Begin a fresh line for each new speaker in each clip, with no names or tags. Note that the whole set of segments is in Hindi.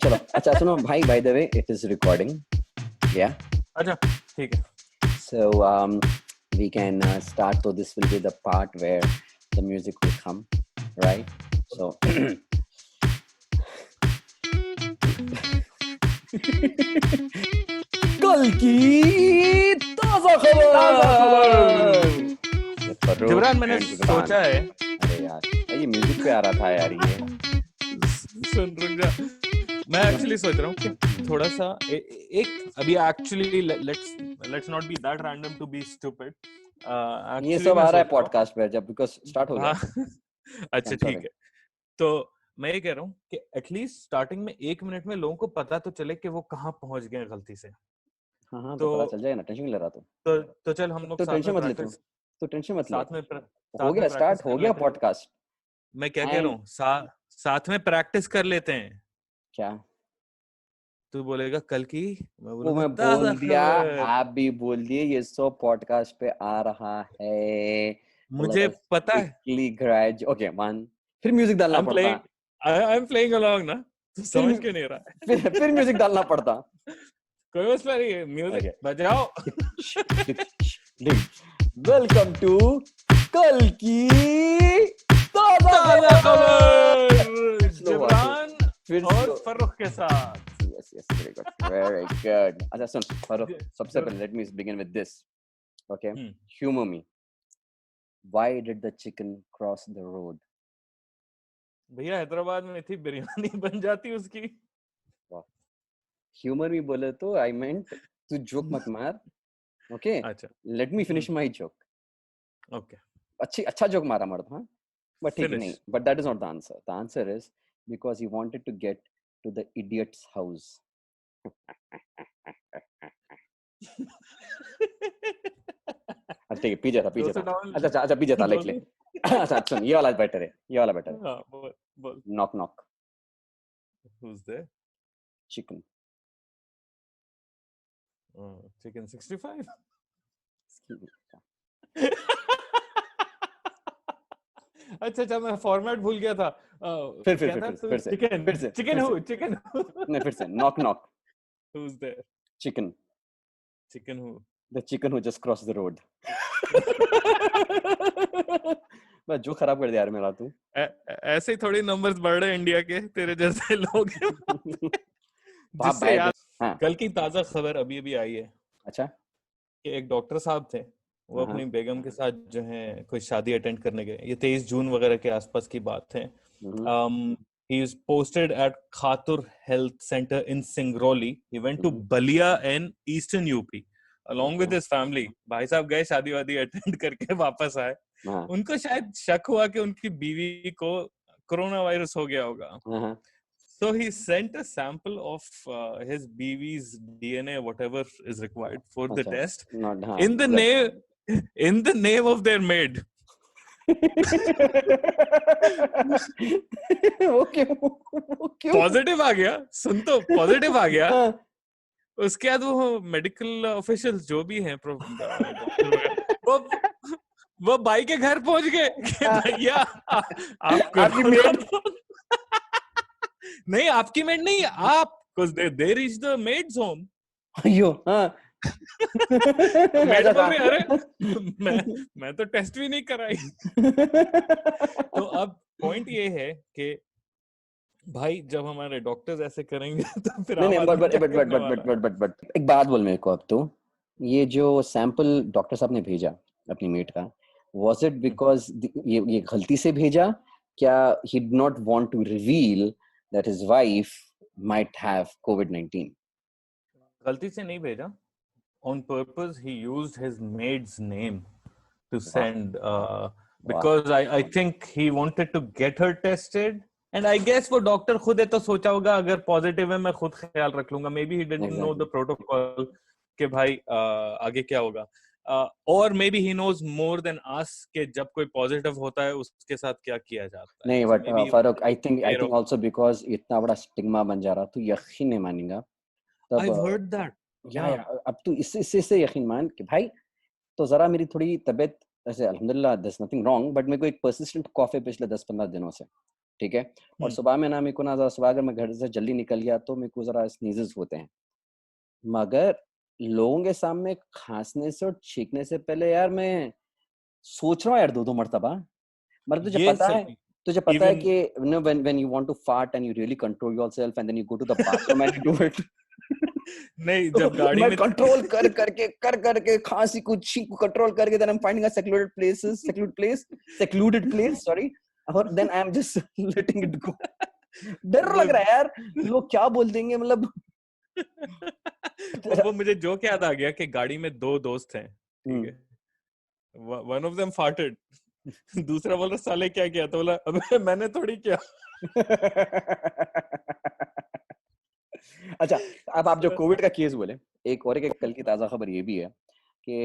चलो अच्छा सुनो भाई, by the way it is recording, yeah,
अच्छा ठीक है.
so we can start. So this will be the part where the music will come, right? So कल की ताजा खबर.
जिब्रान, मैंने सोचा है.
अरे यार ये म्यूजिक पे आ रहा था यार ये.
सुन, रुक जा. मैं एक्चुअली सोच रहा हूँ कि थोड़ा सा एक अभी actually let's not be that random to be stupid.
ये सब आ रहा है पॉडकास्ट पे जब बिकॉज स्टार्ट हो गया.
अच्छा ठीक है. तो मैं ये कह रहा हूँ कि एटलीस्ट स्टार्टिंग में 1 मिनट में लोगों को पता तो चले कि वो कहाँ पहुंच गए गलती से.
हाँ तो पता चल जाएगा ना, टेंशन नहीं ले रहा
तो चल हम लोग
तो
साथ
टेंशन
में
मत ले तू,
प्रैक्टिस.
तो टेंशन मत ले.
साथ में
हो गया, स्टार्ट हो गया पॉडकास्ट.
मैं क्या कह रहा हूँ, साथ में प्रैक्टिस कर लेते हैं.
क्या
तू बोलेगा कल की, मैं
वो
बोलूंगा
मैं बोल दिया, आप भी बोल दिए, ये सो पॉडकास्ट पे आ रहा है.
मुझे पता है.
ओके वन, फिर म्यूजिक डालना पड़ता.
आई एम प्लेइंग अलोंग ना, तू समझ क्यों नहीं रहा है?
फिर म्यूजिक डालना पड़ता.
कोई मसला नहीं है, म्यूजिक बजाओ.
वेलकम टू कल की ताजा खबर
जिब्रान और फर्रुख के साथ.
Yes, very good. अच्छा सुन फर्रुख, सबसे पहले let me begin with this. Okay, humor me. Why did the chicken cross the road?
भैया हैदराबाद में थी, बिरयानी बन जाती उसकी.
Humor me बोले तो I meant तू जोक मत मार. Okay,
अच्छा,
let me finish my joke.
Okay,
अच्छा जोक मारा मर्द, हाँ, but ठीक नहीं, but that is not the answer. The answer is because he wanted to get to the idiot's house. अच्छा ठीक है, पी जाता. अच्छा पी जाता, ले. अच्छा सुन, ये वाला बेटर है.
हाँ, बोल.
Knock knock.
Who's there?
Chicken.
Chicken 65. अच्छा मैं फॉर्मेट भूल गया था.
फिर से
चिकन हूँ.
नहीं, फिर से knock knock.
Who's there?
Chicken
who?
The chicken who just crossed the road. बस जो खराब कर दिया यार मेरा तू.
ऐसे ही थोड़ी नंबर्स बढ़ रहे इंडिया के, तेरे जैसे लोग. जिससे यार कल की ताजा खबर अभी आई है. अच्छा, कि एक डॉक्टर साहब थे, वो अपनी बेगम के साथ जो है कोई शादी अटेंड करने गए. ये 23 जून वगैरह के आसपास की बात है. He is posted at Khatur Health Center in Singrauli. He went to Balia in Eastern UP along with his family. भाई साहब गए, शादी वादी अटेंड करके वापस आए. उनको शायद शक हुआ कि उनकी बीवी को कोरोना वायरस हो गया होगा. So he sent a sample of his BV's DNA, whatever is required for the test, in the name of their maid.
Okay.
Positive आ गया. सुन तो, पॉजिटिव आ गया. उसके बाद वो मेडिकल ऑफिशियल्स जो भी हैं, वो भाई के घर पहुंच गए कि भैया आपकी मेड नहीं, आपकी मेड नहीं, आप, because they reached the maid's home.
अयो हाँ.
मेड बोल रही, अरे मैं तो टेस्ट भी नहीं कराई. तो अब पॉइंट ये है कि भाई जब हमारे डॉक्टर्स ऐसे करेंगे तो फिर
नहीं, बट एक बात बोल मेरे को. अब तो ये जो सैंपल डॉक्टर साहब ने भेजा अपनी मेट का, was it because ये गलती से भेजा, क्या he did not want to reveal that his wife might have COVID-19?
गलती से नहीं भेजा. On purpose he used his maid's name to send because I think he wanted to get her tested, and I guess वो डॉक्टर खुद है तो सोचा होगा अगर पॉजिटिव है मैं खुद ख्याल रख लूंगा. Maybe he didn't know the protocol कि भाई आगे क्या होगा. or maybe he knows more than us कि जब कोई पॉजिटिव होता है उसके साथ क्या किया जाता है.
नहीं, but Farrukh, I think also because इतना बड़ा स्टिग्मा बन जा रहा, तू यकीन नहीं मानेगा.
I've heard that.
या अब तू इससे यकीन मान कि भाई, तो जरा मेरी थोड़ी तबीयत ऐसे, अल्हम्दुलिल्लाह there's nothing wrong, but मेरे को एक persistent कॉफ है पिछले 10-15 दिनों से. ठीक है, और सुबह में ना मेरे को ना ज़रा सुबह अगर मैं घर से जल्दी निकल गया तो मेरे को ज़रा स्नीज़ेस होते हैं। मगर लोगों के सामने खाँसने से और छींकने से पहले यार मैं सोच रहा हूँ यार 2-2 मर्तबा। मतलब
ये सही
तुझे पता है
इवन
कि you know when you want to fart and you really control yourself and then you go to the bathroom and you do it.
नहीं, जब
तो
गाड़ी
मैं
में
कंट्रोल कर करके खांसी को छींक को कंट्रोल करके then I am finding a secluded place sorry, और then I am just letting it go. डर
वो
लग रहा है यार, लोग क्या बोल देंगे मतलब।
वो मुझे जोक याद आ गया कि गाड़ी में दो दोस्त हैं, ठीक है, वन ऑफ देम फार्टेड, दूसरा बोल रहा साले क्या किया, तो बोला अबे मैंने थोड़ी किया।
अच्छा, अब आप जो कोविड का केस बोले, एक कल की ताजा खबर ये भी है कि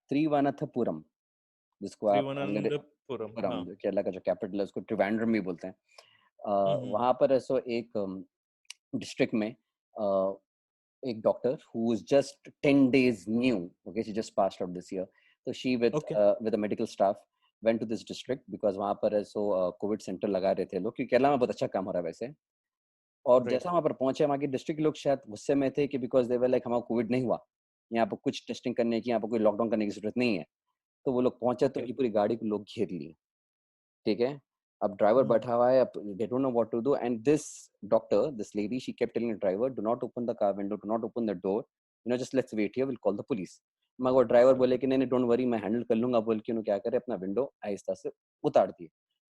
त्रिवनंतपुरम, जिसको आप
त्रिवनंतपुरम, हाँ।
पुरम, केरला का जो कैपिटल है उसको त्रिवेंद्रम भी बोलते हैं।
हम्म।
वहां पर ऐसो एक डिस्ट्रिक्ट में एक doctor who is just 10 days new, okay, she just passed out this year, so she
okay.
with a medical staff went to this district because वहां पर ऐसो कोविड सेंटर लगा रहे थे लोग, क्योंकि केरला में बहुत अच्छा काम हो रहा है वैसे। और
राइट।
जैसा वहां पर पहुंचे, वहां के डिस्ट्रिक्ट लोग शायद गुस्से में थे कि बिकॉज दे वर लाइक हमारा कोविड नहीं हुआ, यहाँ पर कुछ टेस्टिंग करने की, यहाँ पर कोई लॉकडाउन करने की जरूरत नहीं है। तो वो लोग पहुंचे तो
ओके।
उनकी पूरी गाड़ी को लोग घेर लिए, ठीक है। अब ड्राइवर बैठा हुआ है, अब they don't know what to do and this lady she kept telling the driver, do not open the car window, do not open the door, you know, just let's wait here, will call the police. मगर वो ड्राइवर बोले कि नहीं नहीं डोंट वरी, मैं हैंडल कर लूंगा, बोल के उन्होंने क्या करे अपना विंडो आहिस्ता से उतार दिए।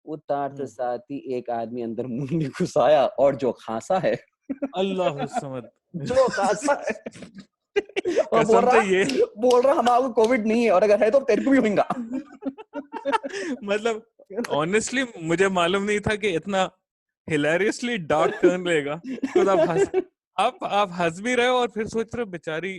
उतारते साथ ही एक आदमी अंदर मुंह नहीं घुसाया और जो खांसा है
अल्लाह समद।
जो खांसा है और
कसम से ये
बोल रहा हमारा कोविड नहीं है और अगर है तो तेरे को भी होगा।
मतलब ऑनेस्टली मुझे मालूम नहीं था कि इतना हिलेरियसली डार्क टर्न लेगा। तो आप हंस भी रहे हो और फिर सोच रहे हो बेचारी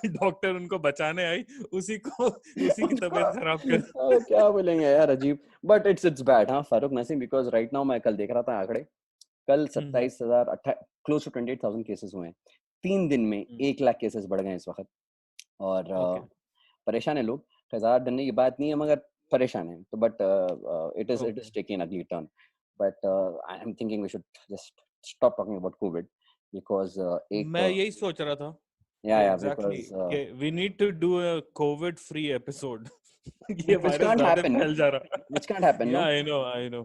डॉक्टर उनको बचाने आई, उसी की तबीयत खराब कर।
क्या बोलेंगे यार, अजीब। बट इट्स बैड, हाँ Farooq Naseem, because right now मैं कल देख रहा था आंकड़े, कल 27,000 क्लोज टू 28,000 केसेस हुए हैं। 3 दिन में 1 लाख केसेस बढ़ गए इस वक्त। और परेशान है लोग, 1000 दिन की बात नहीं है मगर परेशान है। तो but it is taking ugly turn, but I am thinking we should just stop talking about COVID because
मैं यही सोच रहा था कि
या
एग्जैक्टली
बिकॉज
कि we need to do a COVID free episode. ये
which
वायरस
can't
ज्यादा
happen,
फैल जा रहा।
which can't happen,
या
no.
I know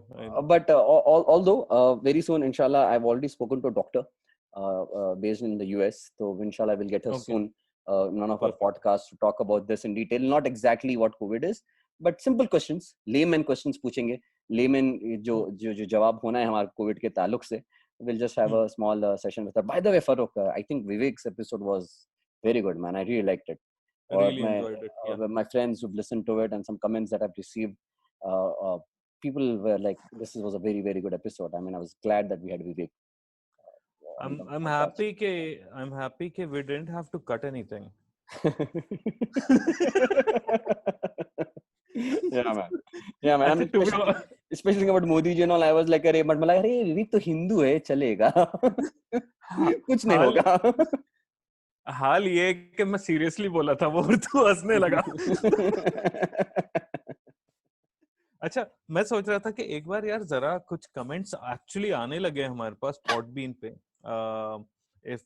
But although very soon, inshallah, I've already spoken to a doctor based in the US. So inshallah, we'll get her
okay
soon. None of our
perfect.
podcasts to talk about this in detail. Not exactly what COVID is, but simple questions, layman questions पूछेंगे. Layman जो जवाब होना है हमारे COVID के ताल्लुक से. We'll just have a small session with her. By the way, Farooq, I think Vivek's episode was very good, man. I really liked it. Or
Really enjoyed it. Yeah.
my friends who've listened to it and some comments that I've received, people were like, "This was a very, very good episode." I mean, I was glad that we had Vivek. On the
I'm
podcast.
happy कि we didn't have to cut anything.
Yeah, man. Yeah, man.
अच्छा,
I'm especially about Modi ji and all. I was like, अरे Vivek तो हिंदू है, चलेगा. कुछ नहीं
हाल
होगा.
हाल ये है कि मैं सीरियसली बोला था वो और तू हंसने लगा। अच्छा, मैं सोच रहा था कि एक बार यार जरा कुछ कमेंट्स एक्चुअली आने लगे हमारे पास पॉडबीन पे। if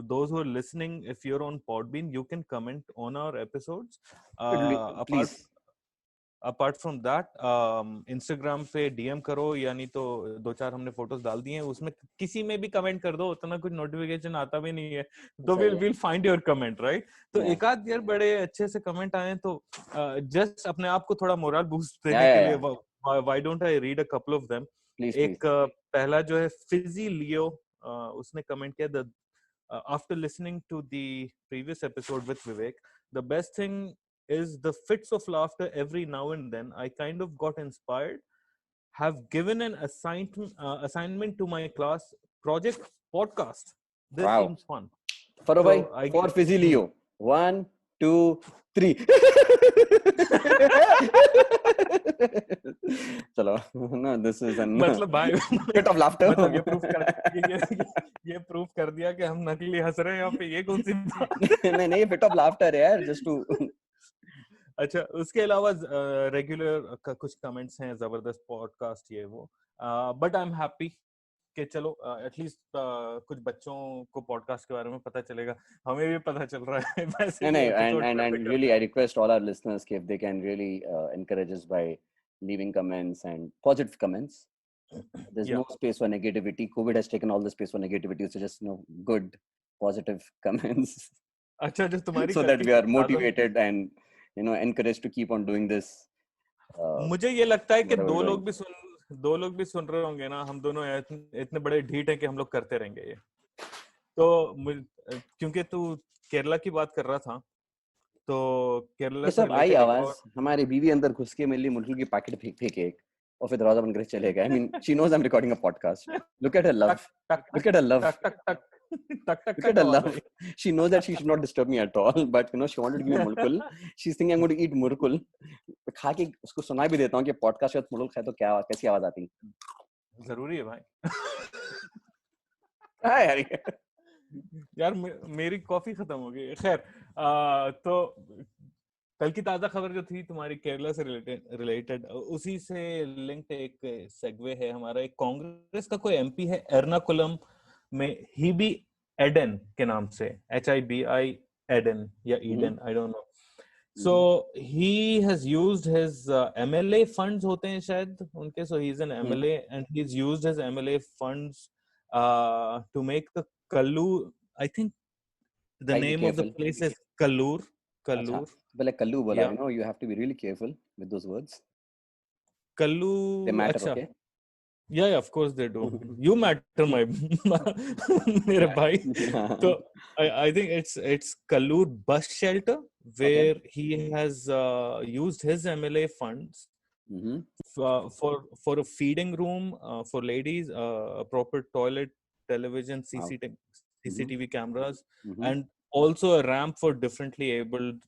those who are listening, if you're on Podbean, you can comment on our episodes.
Please.
Apart from that, Instagram पे DM करो, यानी तो 2-4 हमने फोटोज डाल दिए हैं, उसमें किसी में भी कमेंट कर दो, उतना कुछ नोटिफिकेशन आता भी नहीं है, तो we'll find your comment, right? तो एक आध यार बड़े अच्छे से कमेंट आए तो जस्ट अपने आप को थोड़ा मोरल बूस्ट देने के लिए why don't I read a couple of them? एक पहला जो है फिजी लियो, उसने कमेंट किया, after listening to the previous episode with Vivek, the best thing is the fits of laughter every now and then. I kind of got inspired. Have given an assignment to my class project podcast. This seems fun.
Faro bhai, for Fizzy Leo. 1, 2, 3. चलो, no, this is an
मतलब भाई
fit of laughter.
मतलब ये प्रूफ कर दिया कि हम नकली हंस रहे हैं यहाँ पे, ये कौन सी बात?
नहीं fit of laughter है यार, just to.
अच्छा, उसके अलावा रेगुलर कुछ कमेंट्स हैं, जबरदस्त पॉडकास्ट ये वो, बट आई एम हैप्पी कि चलो एटलीस्ट कुछ बच्चों को पॉडकास्ट के बारे में पता चलेगा, हमें भी पता चल रहा है वैसे भी episode
and really I request all our listeners if they can really encourage us by leaving comments and positive comments. There's no space for negativity. COVID has taken all the space for negativity, so just good positive comments.
अच्छा, जो तुम्हारी
so that we are motivated and encouraged to keep on doing this.
मुझे ये लगता है कि दो लोग भी सुन रहे होंगे ना, हम दोनों इतने बड़े ढीठ हैं कि हम लोग करते रहेंगे ये। तो क्योंकि तू केरला की बात कर रहा था, तो केरला
से सब आई आवाज हमारी बीवी अंदर घुस के मेरे लिए मुर्गी की पैकेट फेंके एक और फिर दरवाजा बंद करके चले गए। I mean, she knows I'm recording a podcast. Look at her love. Look at her love. Look at her love. She knows that she should not disturb me at all, but she wanted to give me murkul. She's thinking I'm going to eat murkul. खा के उसको सुना भी देता हूँ कि पॉडकास्ट में मुर्कुल खाए तो क्या कैसी आवाज आती है।
जरूरी है भाई।
हाँ
यार मेरी कॉफी खत्म हो गई। खैर, तो कल की ताजा खबर जो थी तुम्हारी केरला से रिलेटेड, उसी से लिंक्ड एक सेगवे है हमारा। एक कांग्रेस का कोई एमपी है एर्नाकुलम में, हिबी एडन के नाम से, HIBI एडन या Eden, I don't know. So he has used his MLA funds होते हैं शायद उनके, so he's an MLA and he's used his MLA funds to make the Kallur, I think the name of the place is Kallur.
पहले कल्लू बोला, you have to be really careful with those words.
Kallu,
they matter, okay?
Yeah, of course they do. You matter, my मेरे भाई। तो I think it's Kallur bus shelter where he has used his MLA funds for a feeding room for ladies, a proper toilet, television, CCTV cameras, and also a ramp for differently abled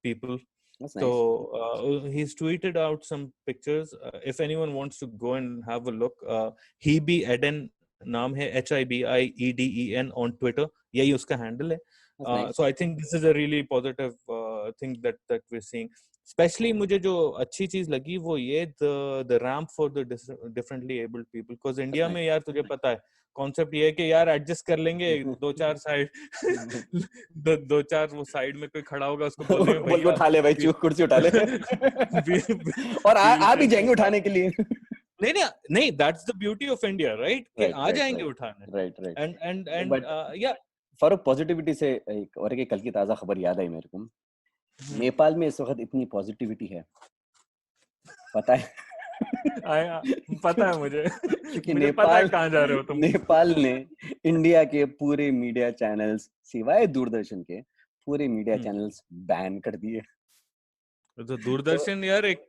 people. That's nice. So he's tweeted out some pictures. If anyone wants to go and have a look, Hibi Eden नाम है, HIBIEDEN on Twitter, यही उसका handle है. Nice. So I think this is a really positive thing that we're seeing. Especially मुझे जो अच्छी चीज लगी वो ये the ramp for the differently abled people, because India में यार तुझे पता है कॉन्सेप्ट ये है कि यार एडजस्ट कर लेंगे, दो चार वो साइड में कोई खड़ा होगा उसको बोलेंगे भैया
उठा ले भाई, कुर्सी उठा ले और आ भी जाएंगे उठाने के लिए।
नहीं, that's the beauty of India, right? कि आ जाएंगे उठाने।
Right.
And yeah,
for positivity से एक और कल की ताजा खबर याद आई मेरे को। नेपाल में इस वक्त इतनी पॉजिटिविटी है, पता है?
पता है मुझे,
क्योंकि नेपाल कहाँ जा रहे हो तुम? नेपाल ने इंडिया के पूरे मीडिया चैनल्स सिवाय दूरदर्शन के पूरे मीडिया चैनल्स बैन कर दिए।
तो दूरदर्शन यार एक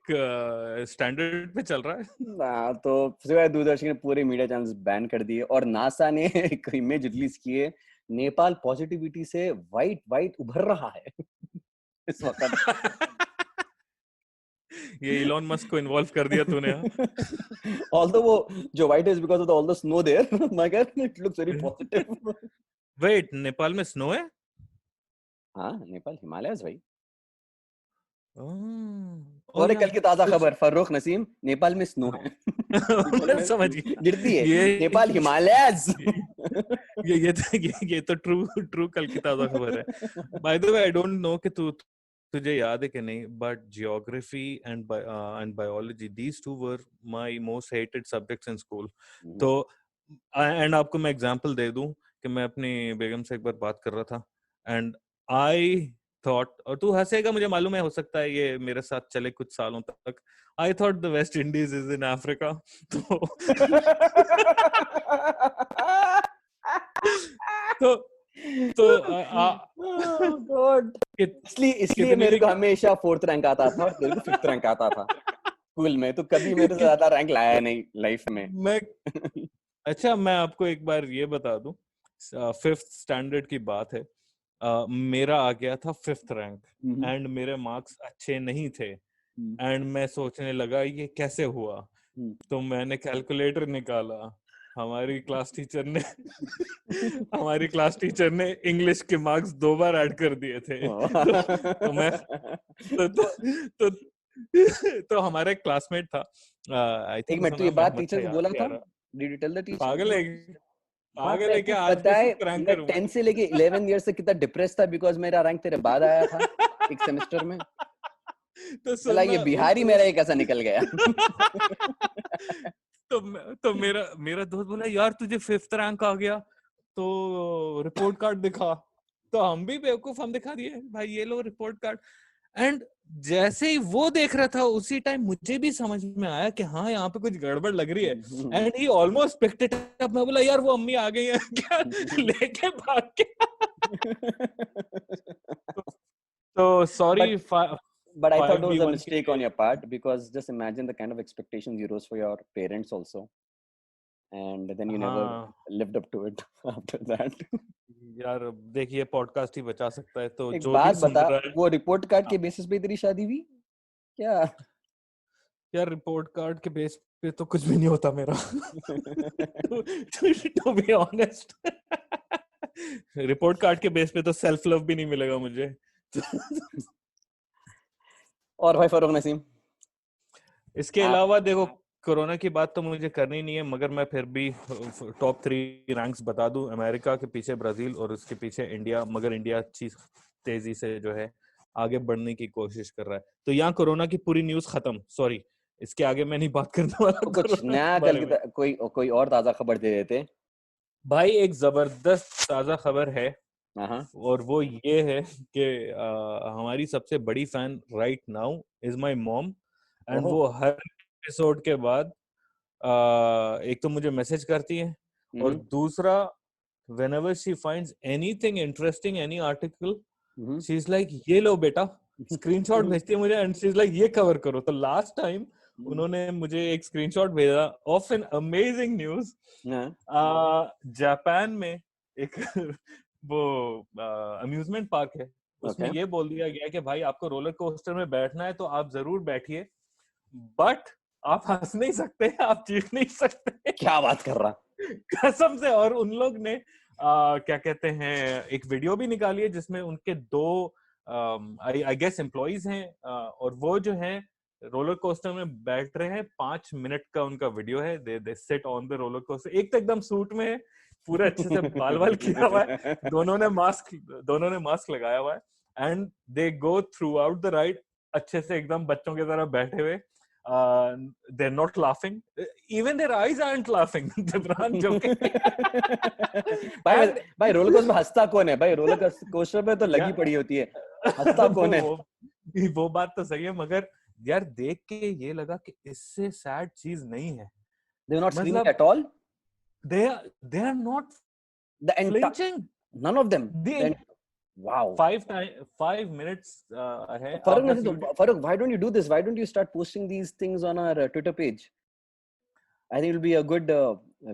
स्टैंडर्ड पे चल रहा है।
तो सिवाय दूरदर्शन के पूरे मीडिया चैनल्स बैन कर दिए, और नासा ने एक इमेज रिलीज की है, नेपाल पॉजिटिविटी से वाइट उभर रहा है इस वक्त।
ये इलॉन मस्क को इन्वॉल्व कर दिया तूने।
Although वो जो white is because of all the snow there, मगर it looks very positive.
Wait, Nepal में स्नो है?
हाँ, नेपाल हिमालयस भाई। और कल की ताजा खबर, फर्रुख नसीम, नेपाल में स्नो है।
समझ गया,
गिरती है नेपाल हिमालयस।
ये तो ट्रू कल की ताजा खबर है। By the way, I don't know कि तुझे याद है कि नहीं, but geography and biology, these two were my most hated subjects in school. तो and आपको मैं एग्जांपल दे दूं कि मैं अपनी बेगम से एक बार बात कर रहा था, and I thought, और तू हंसेगा मुझे मालूम है, हो सकता है ये मेरे साथ चले कुछ सालों तक, I thought the West Indies is in Africa. तो
इसलिए मेरे को हमेशा 4th रैंक आता था और तेरे को 5th रैंक आता था स्कूल में। तो कभी मेरे से ज्यादा रैंक लाया नहीं लाइफ में।
अच्छा, मैं आपको एक बार ये बता दूं, 5th स्टैंडर्ड की बात है, मेरा आ गया था 5th रैंक एंड मेरे मार्क्स अच्छे नहीं थे, एंड मैं सोचने लगा ये कैसे हुआ। तो मैंने कैलकुलेटर निकाला हमारी क्लास टीचर ने इंग्लिश के मार्क्स 2 बार ऐड कर दिए थे। तो मैं तो तो हमारा एक क्लासमेट था, आई
एक
थिंक
मिनट,
उसका
तो ये
नाम
बात
अहमद था,
टीचर को
याद
बोला
नहीं आ
था?
रहा।
Did you tell the teacher?
पागल है,
हाँ,
पागल है
तेरे
क्या?
को
आज
पता
भी
है
उसको रैंक
मैं
करूंगा।
10 से लेके 11 ईयर से कितना डिप्रेस था बिकॉज मेरा रैंक तेरे बाद आया था एक सेमेस्टर में।
तो
चला ये
सुनना
बिहारी मेरा ये कैसा निकल गया?
तो मेरा मेरा दोस्त बोला, यार तुझे 5th रैंक आ गया तो रिपोर्ट कार्ड दिखा। तो हम भी बेवकूफ, हम दिखा दिए, भाई ये लो रिपोर्ट कार्ड। एंड जैसे ही वो देख रहा था उसी टाइम मुझे भी समझ में आया कि हाँ यहाँ पे कुछ गड़बड़ लग रही है। And he almost picked it up. मैं बोला, यार वो अम्मी आ गई है क्या? लेके भाग के। तो sorry,
But I thought it was a
5v1 के
mistake on
लिए।
your part because just imagine the kind of expectations you rose for your parents also, and then you never
हाँ
lived up to it after that.
यार, देखिए पॉडकास्ट ही बचा सकता है, तो
एक
जो भी
बात
सुन
बता,
रहा है।
वो रिपोर्ट कार्ड के
हाँ,
बेसिस पे तेरी शादी हुई क्या?
यार रिपोर्ट कार्ड के बेस पे तो कुछ भी नहीं होता मेरा। To be honest, report card के बेस पे तो सेल्फ लव भी नहीं मिलेगा मुझे।
और भाई फरूक नसीम,
इसके
आप
अलावा देखो, कोरोना की बात तो मुझे करनी नहीं है, मगर मैं फिर भी टॉप 3 रैंक्स बता दूं। अमेरिका के पीछे ब्राजील और उसके पीछे इंडिया, मगर इंडिया अच्छी तेजी से जो है आगे बढ़ने की कोशिश कर रहा है। तो यहाँ कोरोना की पूरी न्यूज खत्म, सॉरी, इसके आगे मैं नहीं बात करने वाला
तो कुछ
कोरोना
नया
के
कल
बारे
की
में।
कोई कोई और ताजा खबर दे देते।
भाई एक जबरदस्त ताजा खबर है,
हाँ,
और वो ये है कि हमारी सबसे बड़ी fan right now is my mom. And
ओहो,
वो हर एपिसोड के बाद एक तो मुझे मैसेज करती है, और दूसरा whenever she finds anything interesting, any article, she's like, ये लो बेटा, स्क्रीनशॉट भेजती है मुझे, एंड शी इज लाइक, ये कवर करो। तो लास्ट टाइम उन्होंने मुझे एक स्क्रीनशॉट भेजा of an amazing news. Japan में एक वो अम्यूजमेंट पार्क है, उसमें
ओके।
ये बोल दिया गया कि भाई आपको रोलर कोस्टर में बैठना है तो आप जरूर बैठिए, बट आप हंस नहीं सकते, आप चीख नहीं सकते।
क्या बात कर रहा?
कसम से। और उन लोग ने क्या कहते हैं, एक वीडियो भी निकाली है जिसमें उनके 2 आई गेस एम्प्लॉइज हैं, और वो जो है रोलर कोस्टर में बैठ रहे हैं। 5 मिनट का उनका वीडियो है। They sit on the roller coaster. एक तो एकदम सूट में है, पूरे अच्छे से बाल वाल किया हुआ है, दोनों ने मास्क लगाया हुआ है, and they go through out the ride अच्छे से एकदम बच्चों की तरह बैठे हुए। They're not laughing. Even their eyes aren't laughing. Jibran joking.
भाई
And
भाई रोलर कोस्टर में हंसता कौन है भाई? रोलर कोस्टर पे तो लगी
यार,
पड़ी होती है, हंसता कौन है?
वो बात तो सही है, मगर यार देख के ये लगा कि इससे सैड चीज नहीं है।
They were not screaming
मतलब
at all.
they are not
The entire
flinching.
none of them.
The
Wow.
5 minutes है। आप बस YouTube,
Farooq, why don't you do this? Why don't you start posting these things on our Twitter page? I think it will be a good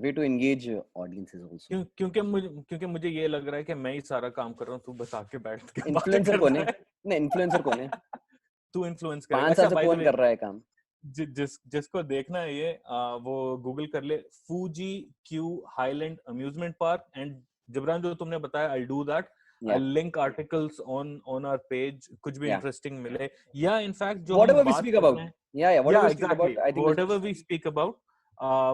way to engage audiences also.
क्योंकि मुझे ये लग रहा है कि मैं ही सारा काम कर रहा हूँ, तू बस आके बैठ के बातें
इन्फ्लुएंसर कौन है?
करता है।
नहीं, इन्फ्लुएंसर कौन है?
तू इन्फ्लुएंस करेगा।
5 साल
अच्छा,
से
बाय द
कौन
वे,
कर रहा है काम?
जिसको देखना है ये वो गूगल कर ले, Fuji Q Highland amusement park. And Jibran, जो तुमने बताया, I do that. I
Yeah,
link articles on our page, कुछ भी
yeah.
इंटरेस्टिंग मिले, या इनफैक्ट जो हम
Whatever we
बात
speak
कर रहे
about.
हैं,
Yeah, whatever
या
we speak
exactly
about, I think
whatever we speak about,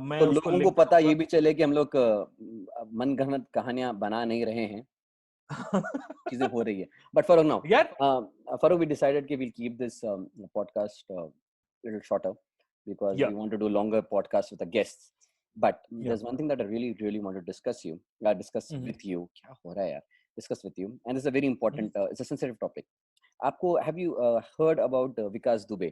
मैं
तो
उसको
लोगों को
लिंक
पता ये
करूंगा।
भी चले कि हम लोग मनगढ़ंत कहानियां बना नहीं रहे हैं, चीजें हो रही है. But Farooq, now,
यार
Farooq, we decided that we'll keep this podcast little shorter because
या
we want to do longer podcasts with the guests. But
या
there's one thing that I really, really want to discuss with you. क्या हो रहा है यार? Discuss with you, and it's a very important. It's a sensitive topic. Have you heard about Vikas Dubey?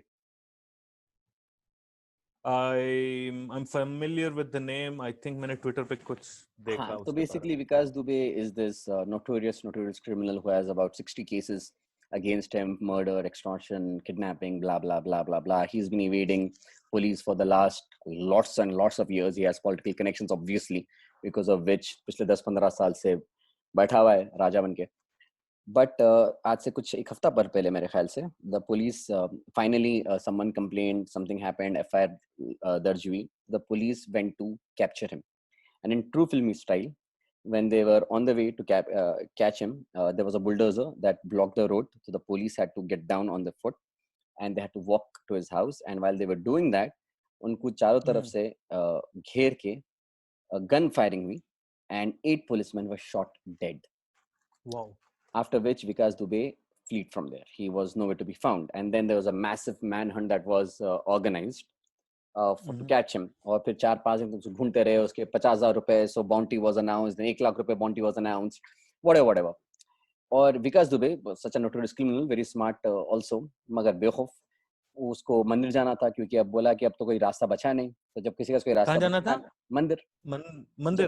I'm familiar with the name. I think मैंने ट्विटर पे कुछ देखा
हाँ, तो
उसके बारे
basically
में।
Vikas Dubey is this notorious criminal who has about 60 cases against him: murder, extortion, kidnapping, blah blah blah blah blah. He's been evading police for the last lots and lots of years. He has political connections, obviously, because of which पिछले 10-15 साल से बैठा हुआ है राजा बन के. But आज से कुछ एक हफ्ता पर पहले मेरे ख्याल से the police finally someone complained, something happened, FIR दर्ज हुई. The police went to capture him. And in true filmy style, when they were on the way to catch him, there was a bulldozer that blocked the road, so the police had to get down on the foot and they had to walk to his house. And while they were doing that, उनको चारों तरफ से घेर के gun firing हुई, and 8 policemen were shot dead.
Wow.
After which Vikas Dubey fled from there. He was nowhere to be found. And then there was a massive manhunt that was organized to catch him. और फिर 4-5 दिन तक ढूंढते रहे, उसके 50,000 रुपए, so bounty was announced, then 1 lakh रुपए bounty was announced, whatever. और विकास Dubey, such a notorious criminal, very smart also, मगर बेवकूफ, उसको मंदिर जाना था क्योंकि अब बोला कि अब तो कोई रास्ता बचा नहीं. तो जब किसी का कोई रास्ता
जाना था?
मंदिर.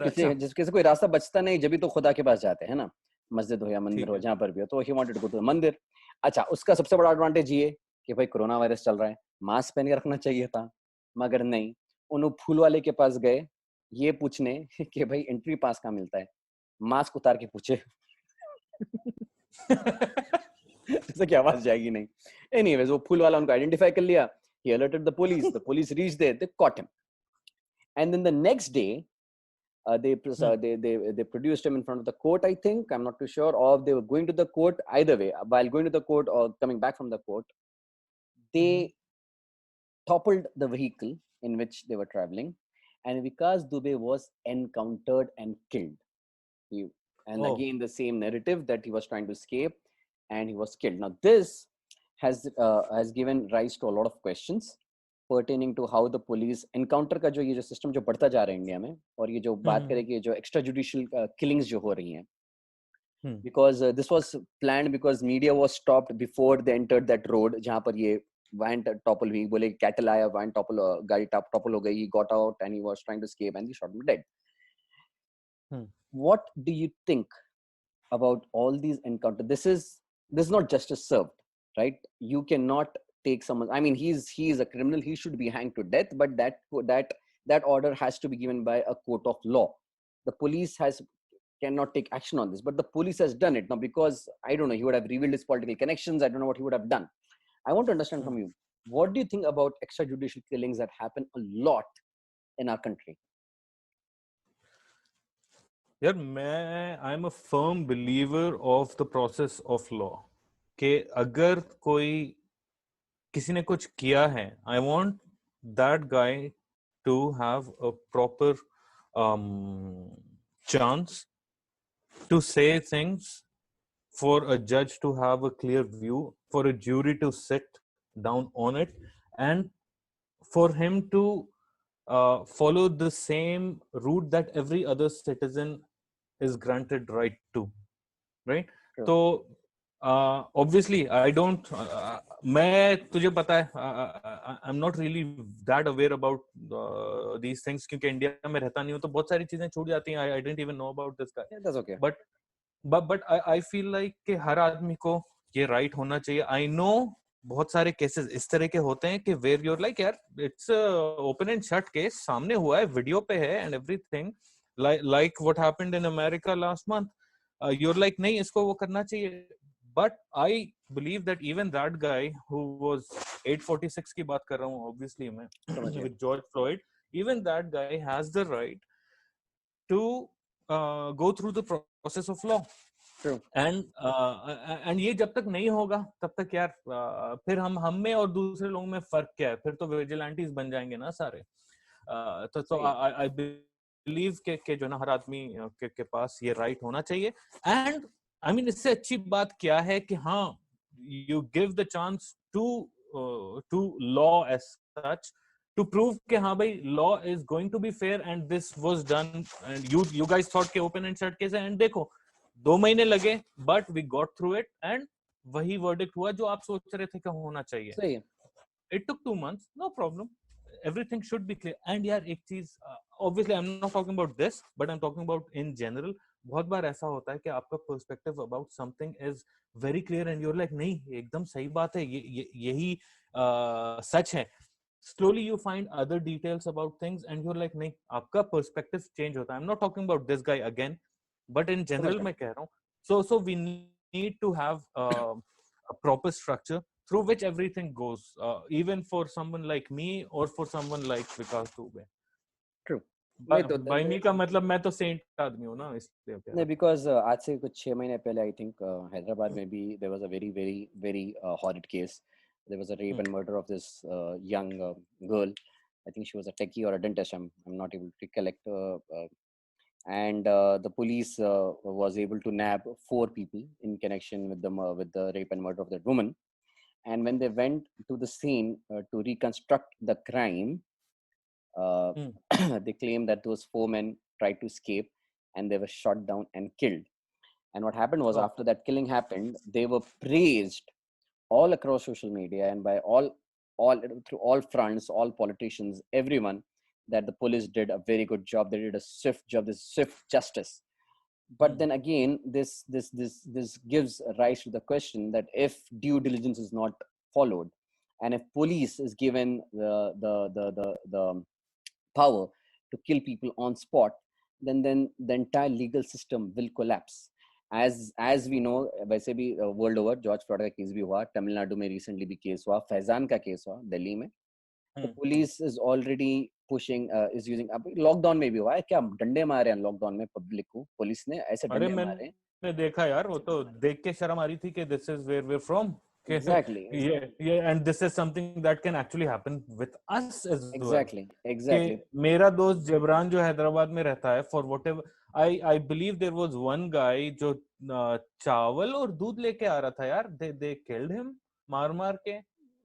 अच्छा.
किसी कोई रास्ता बचता नहीं, जब भी तो खुदा के पास जाते हैं ना, मस्जिद हो या मंदिर हो, जहाँ पर भी हो. तो he wanted to go to the मंदिर. अच्छा, उसका सबसे बड़ा एडवांटेज ये कि भाई कोरोना वायरस चल रहा है, मास्क पहन के रखना चाहिए था, मगर नहीं. उन फूल वाले के पास गए ये पूछने कि भाई एंट्री पास कहाँ मिलता है. मास्क उतार के पूछे. जैसे कि आवाज जाएगी नहीं. Anyways, वो फूल वाला उनको आइडेंटिफाई कर लिया. He alerted the police. The police reached there. They caught him. And then the next day, they produced him in front of the court, I think. I'm not too sure. Or they were going to the court. Either way, while going to the court or coming back from the court, they toppled the vehicle in which they were traveling. And Vikas Dubey was encountered and killed. Again, the same narrative that he was trying to escape and he was killed. Now, this has given rise to a lot of questions pertaining to how the police encounter का जो system जो बढ़ता जा रहा है इंडिया में, और ये जो बात करें कि जो extrajudicial killings जो हो रही हैं, because this was planned because media was stopped before they entered that road जहाँ पर ये van topple हुई, बोले cattle आया, van topple, गाड़ी topple हो गई, he got out and he was trying to escape and he shot him dead. What do you think about all these encounters? This is not justice served, right? You cannot take someone. I mean, he is a criminal. He should be hanged to death. But that order has to be given by a court of law. The police cannot take action on this, but the police has done it now because I don't know. He would have revealed his political connections. I don't know what he would have done. I want to understand from you. What do you think about extrajudicial killings that happen a lot in our country?
यार I am a firm believer of the process of law कि अगर कोई किसी ने कुछ किया है, I want that guy to have a proper chance to say things, for a जज to have a clear view, for a jury to sit down on it, and for him to follow the same route that every other citizen is granted right to, right?
Sure.
So obviously I don't मैं तुझे पता है I'm not really that aware about these things क्योंकि इंडिया में रहता नहीं हूँ, तो बहुत सारी चीजें छूट जाती हैं. I didn't even know about this guy.
Yeah, that's okay.
But I feel like कि हर आदमी को ये right होना चाहिए. I know बहुत सारे केसेस इस तरह के होते हैं कि वेयर यूर लाइक यार it's open and shut case, सामने हुआ है, वीडियो पे है and everything, like what happened in America last month. You're like नहीं, इसको वो करना चाहिए. But I believe that even that guy who was 846 की बात कर रहा हूँ ऑब्वियसली मैं with George Floyd, even that guy has the right to go through the process of law. And ये जब तक नहीं होगा तब तक यार फिर हम में और दूसरे लोगों में फर्क क्या है? फिर तो विजिलेंटीज बन जाएंगे ना सारे. तो आई बिलीव के जो ना हर आदमी के पास ये राइट होना चाहिए. एंड आई मीन इससे अच्छी बात क्या है कि हाँ, you give the chance to law as such to prove कि हाँ भाई law is going to be fair and this was done and you guys thought कि open and shut case है, and देखो 2 महीने लगे but we got through it and वही verdict हुआ जो आप सोच रहे थे कि होना चाहिए.
सही है.
It took 2 months, no problem, everything should be clear. And यार एक चीज, obviously I'm not talking about this but I'm talking about in general. बहुत बार ऐसा होता है कि आपका perspective about something is very clear and you're like नहीं एकदम सही बात है, यही सच है. Slowly you find other details about things and you're like नहीं, आपका perspective change होता है. I'm not talking about this guy again, but in general मैं कह रहा हूँ. So we need to have a proper structure through which everything goes, even for someone like me or for someone like Vikas Dubey.
True.
बाइमी का मतलब मैं तो सेंट आदमी हूँ ना, इसलिए कह
नहीं,
रहा
बिकॉज आज से कुछ 6 महीने पहले आई थिंक हैदराबाद में भी there was a very very very horrid case. There was a rape
हूँ।
And murder of this young girl. I think she was a techie or a dentist. I'm not able to recollect. And the police was able to nab 4 people in connection with the rape and murder of that woman. And when they went to the scene to reconstruct the crime, uh,
hmm,
they claim that those 4 men tried to escape and they were shot down and killed. And what happened was,
oh,
after that killing happened, they were praised all across social media and by all through all fronts, all politicians, everyone, that the police did a very good job. They did a swift job, this swift justice. But
hmm,
then again, this gives rise to the question that if due diligence is not followed, and if police is given the power to kill people on spot, then the entire legal system will collapse. As we know, वैसे भी वर्ल्ड ओवर जॉर्ज फ्लॉयड का केस भी हुआ, तमिलनाडु में रिसेंटली भी केस हुआ, फैजान का केस हुआ दिल्ली में. तो
hmm.
Police is already pushing, is using. अब लॉकडाउन में भी हुआ है, क्या डंडे मारे हैं लॉकडाउन में पब्लिक को, पुलिस ने ऐसे
अरे
डंडे मारे हैं.
मैंने देखा यार, वो तो देख के शर्म आ रही थी कि this is where we are from, कि
एग्जैक्टली,
ये and this is something that can actually happen with us as well.
Exactly,
कि
एग्जैक्टली.
मेरा दोस्त जबरान जो हैदराबाद में रहता है, for whatever I believe there was one guy जो चावल और दूध लेके आ रहा था यार, दे किल्ड हिम मार मार के.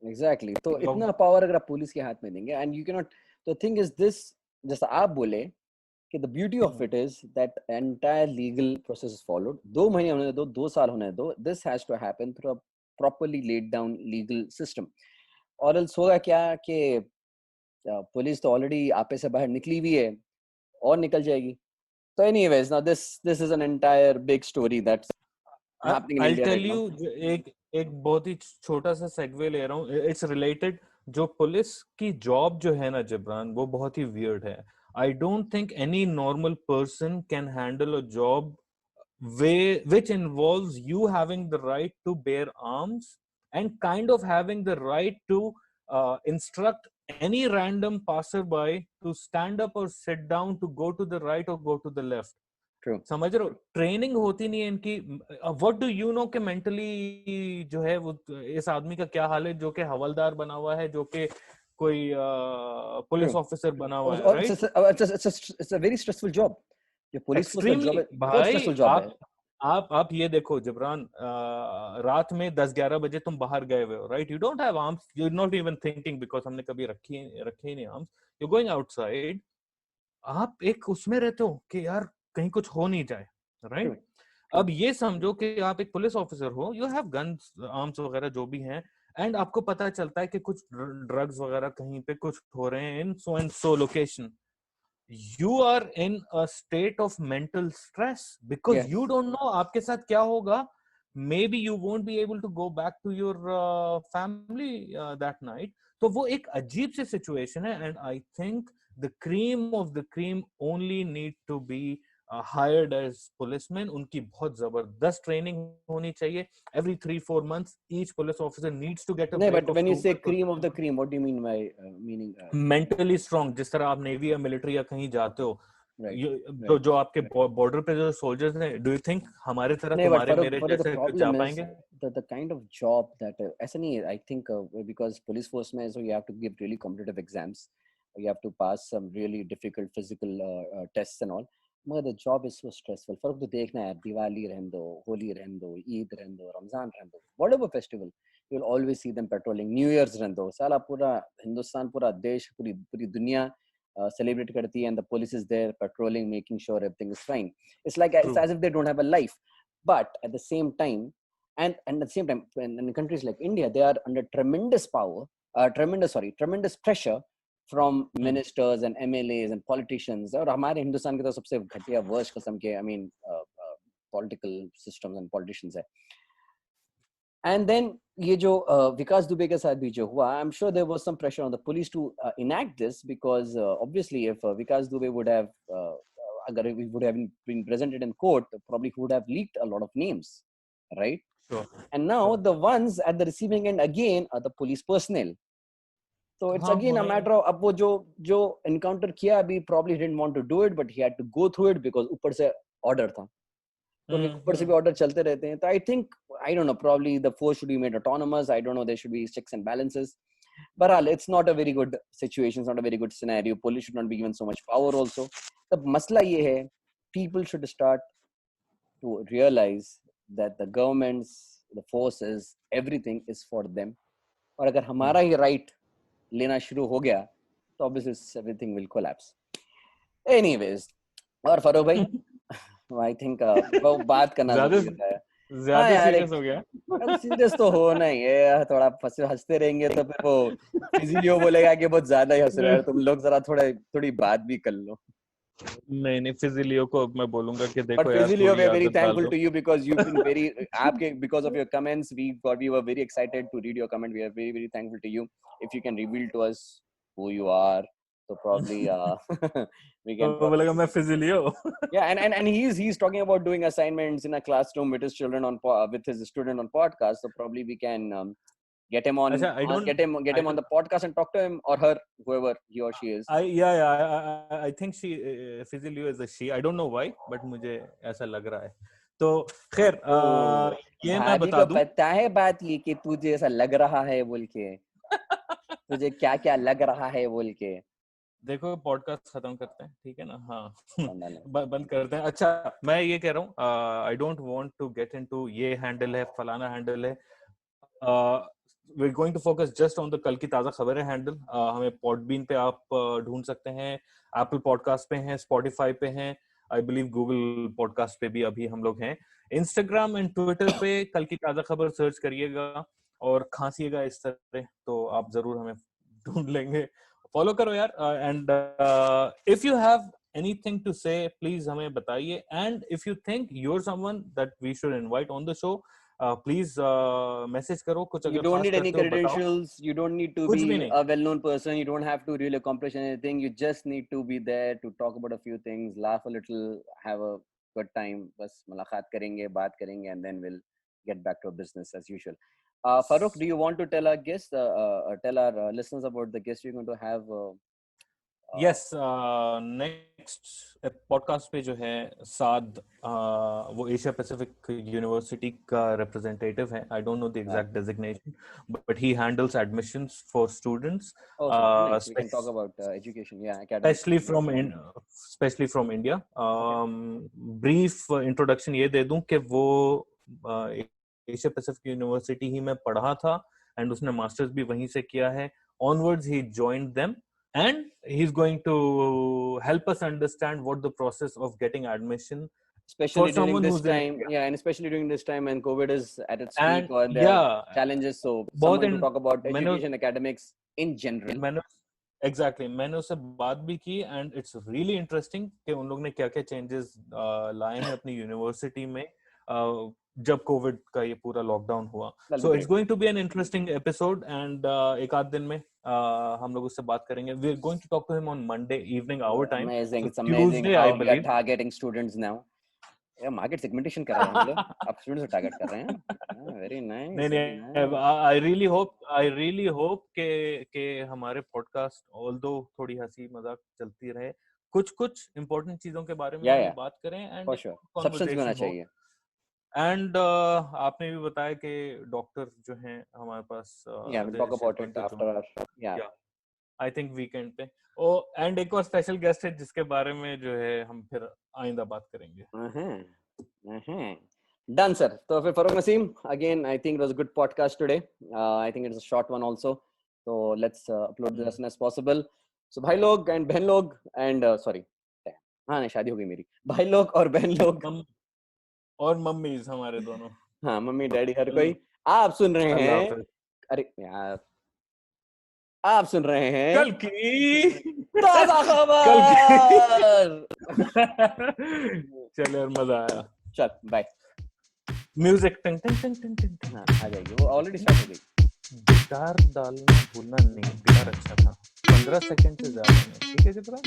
एग्जैक्टली. तो
लॉक
इतना पावर अगर आप पुलिस के हाथ में देंगे, and you can not. The thing is this, जैसा आप बोले कि the beauty of it is that entire legal process is followed. 2 महीने होने दो, 2 साल होने दो. This has to happen through a properly laid down legal system. और else होगा क्या कि पुलिस तो ऑलरेडी आपे से बाहर निकली हुई है और निकल जाएगी. So anyways, now this is an entire big story that's happening in
I
India
tell
right
you,
now.
एक एक बहुत ही छोटा सा सेगवे ले रहा हूँ, इट्स रिलेटेड. जो पुलिस की जॉब जो है ना जबरान, वो बहुत ही वियर्ड है. I don't think any normal person can handle a job which involves you having the right to bear arms and kind of having the right to instruct any random passerby to stand up or sit down, to go to the right or go to the left.
True.
समझ रहे हो, ट्रेनिंग होती नहीं है इनकी. व्हाट डू यू नो कि मेंटली जो है वो इस आदमी का क्या हाल है, जो कि हवलदार बना हुआ है, जो कि कोई पुलिस
True.
ऑफिसर बना हुआ है,
और
right?
it's a very stressful job. जो पुलिस फोर्स का जॉब
एक्सट्रीमली
है, बहुत
भाई.
स्ट्रेसफुल जॉब है.
आप ये देखो जबरान, रात में 10-11 बजे तुम बाहर गए हुए हो, right? You don't have arms, you not even thinking, because हमने कभी रखे ही नहीं आर्म्स. यू गोइंग आउटसाइड, आप एक उसमें रहते हो कि यार कहीं कुछ हो नहीं जाए, राइट?
True. True.
अब ये समझो कि आप एक पुलिस ऑफिसर हो, यू हैव गन्स, आर्म्स वगैरह जो भी हैं, एंड आपको पता चलता है कि कुछ ड्रग्स वगैरह कहीं पे कुछ हो रहे हैं in so and so location. You are in a state of mental stress because you
Yes.
don't know आपके साथ क्या होगा. Maybe you won't be able to go back to your family that night. तो वो एक अजीब सी सिचुएशन है, and I think the cream of the cream only need to be hired as policemen. उनकी बहुत जबरदस्त ट्रेनिंग होनी चाहिए. Every 3-4 months, each police officer needs to get a
No,
break
but
of
when you
2
say
months or
cream of
3
the
months.
cream, what do you mean by meaning?
Mentally strong, जिस तरह आप नेवी या मिलिट्री या कहीं जाते हो,
Right,
जो
right.
जो आपके बॉर्डर पे जो सोल्जर्स हैं, डू यू थिंक हमारे तरह
No, but
तुम्हारे मेरे
for the
जैसे जा
problem is
पाएंगे?
the kind of job that ऐसा नहीं है. I think because police force में, so you have to give really competitive exams, you have to pass some really difficult physical tests and all. मगर the job is so stressful. फर्क तो देखना है, दिवाली रहने दो, होली रहने दो, ईद रहने दो, रमजान रहने दो, whatever festival, you will always see them patrolling. New Year's रहने दो, साला पूरा हिंदुस्तान, पूरा देश, पूरी पूरी दुनिया celebrate करती है, and the police is there patrolling, making sure everything is fine. It's like it's
True.
as if they don't have a life. But at the same time, and at the same time, in countries like India, they are under tremendous power, tremendous pressure from ministers and MLAs and politicians. और हमारे हिंदुस्तान की तो सबसे घटिया वर्स्ट किस्म के, I mean, political systems and politicians है. And then ये जो विकास दुबे के साथ भी जो हुआ, I'm sure there was some pressure on the police to enact this, because obviously if Vikas Dubey would have अगर he would have been presented in court, probably he would have leaked a lot of names, right?
Sure.
And now the ones at the receiving end again are the police personnel. So it's again a matter of अब वो जो encounter किया अभी probably didn't want to do it but he had to go through it because ऊपर से order था. तो ऊपर से भी order चलते रहते हैं. So I think I don't know, probably the force should be made autonomous. I don't know, there should be checks and balances. But it's not a very good situation. It's not a very good scenario. Police should not be given so much power also. The masla ye hai, people should start to realize that the governments, the forces, everything is for them. और अगर हमारा ही right लेना शुरू हो गया, तो obviously everything will collapse. Anyways, और फरोह भाई, I think वो बात करना जरूरी है.
ज्यादा सीरियस हो गया.
अब सीरियस तो होना ही है. थोड़ा हंसते रहेंगे तो फिर वो फिजिलियो बोलेगा कि बहुत ज्यादा ही हंस रहे हो. तुम लोग जरा थोड़ी बात भी कर लो.
नहीं फिजिलियो को मैं बोलूंगा कि देखो
यार. But फिजिलियो we are very thankful to you because you've been very आपके because of your comments we were very excited to read your comment. We are very very thankful to you. If you can reveal to us who you are, so probably we can.
बोलेगा मैं फिजिलियो.
Yeah, and he's talking about doing assignments in a classroom with his children with his student on podcast. So probably we can get him on get him on the podcast and talk to him or her, whoever he or she is.
I think she Fizilio is a she. I don't know why, but मुझे ऐसा लग रहा है. तो खैर ये मैं बता दूं.
पता है बात ये कि तुझे ऐसा लग रहा है बोल के. तुझे क्या क्या लग रहा है बोल के.
देखो पॉडकास्ट खत्म करते हैं, ठीक है ना. हाँ बंद करते हैं. अच्छा मैं ये कह रहा हूँ, I don't want to get into ये हैंडल है फलाना हैंडल है. we're going to focus just on the कल की ताजा खबर है हैंडल. हमें पॉडबीन पे आप ढूंढ सकते हैं, एप्पल पॉडकास्ट पे हैं, स्पॉटिफाई पे हैं, आई बिलीव गूगल पॉडकास्ट पे भी अभी हम लोग हैं. इंस्टाग्राम एंड ट्विटर पे कल की ताजा खबर सर्च करिएगा और खांसिएगा इस तरह तो आप जरूर हमें ढूंढ लेंगे. फॉलो करो यार. And if you have anything to say please हमें बताइए. and if you think you're someone that we should invite on the show, please message करो. कुछ
you don't need any credentials, you don't need to be a well-known person, you don't have to really accomplish anything, you just need to be there to talk about a few things, laugh a little, have a good time. बस मुलाकात करेंगे, बात करेंगे, and then we'll get back to business as usual. Farooq, do you want to tell our guests, tell our listeners about the guests you're going to have?
Yes, next podcast पे जो है साद वो एशिया पैसिफिक यूनिवर्सिटी का representative है. I don't know the exact designation, but he handles admissions for students.
Nice. We can talk about education,
especially from India. Brief introduction ये दे दूं कि वो एशिया पैसिफिक यूनिवर्सिटी ही में पढ़ा था and उसने मास्टर्स भी वहीं से किया है. Onwards he joined them. And he's going to help us understand what the process of getting admission,
especially during this time, and especially during this time when COVID is at its peak or there are challenges. So, someone to talk about education, academics in general.
Exactly. मैंने उससे बात भी की and it's really interesting कि उन लोग ने क्या-क्या changes लाए हैं अपनी यूनिवर्सिटी में जब कोविड का ये पूरा लॉकडाउन हुआ. So it's going to be an interesting episode and एक आध दिन में हम लोग उससे बात करेंगे. We're going to talk to him on Monday evening our time.
Amazing. It's amazing how we are targeting students now. Yeah, market segmentation कर रहे हैं हम लोग. अब students को target कर रहे हैं. Very nice.
नहीं. I really hope कि हमारे podcast although थोड़ी हंसी मजाक चलती रहे, कुछ important चीजों के बारे में बात करें and
for sure. Substance होना चाहिए.
And आपने भी बताया कि डॉक्टर जो हैं हमारे पास
we'll talk about it after our
I think weekend पे. and एक और स्पेशल गेस्ट है जिसके बारे में जो है हम फिर आइंदा बात करेंगे.
Done, sir. तो फिर Farooq Naseem, again I think it was a good podcast today. I think it's a short one also. So let's upload this as soon as possible. So भाई लोग and बहन लोग and sorry, हाँ नहीं शादी हो गई मेरी. भाई लोग और बहन लोग
और मम्मीज हमारे दोनों.
हाँ मम्मी डैडी हर कोई. आप सुन रहे हैं, अरे यार आप सुन रहे हैं
कल की
ताजा खबर.
चल यार मजा आया.
चल बाय.
म्यूजिक टंग टंग टंग टंग टंग
आ जाएगी, वो ऑलरेडी स्टार्ट हो गई.
गिटार डालना भूलना नहीं. गिटार अच्छा था. 15 सेकंड से ज्यादा नहीं. ठीक है जिब्रा.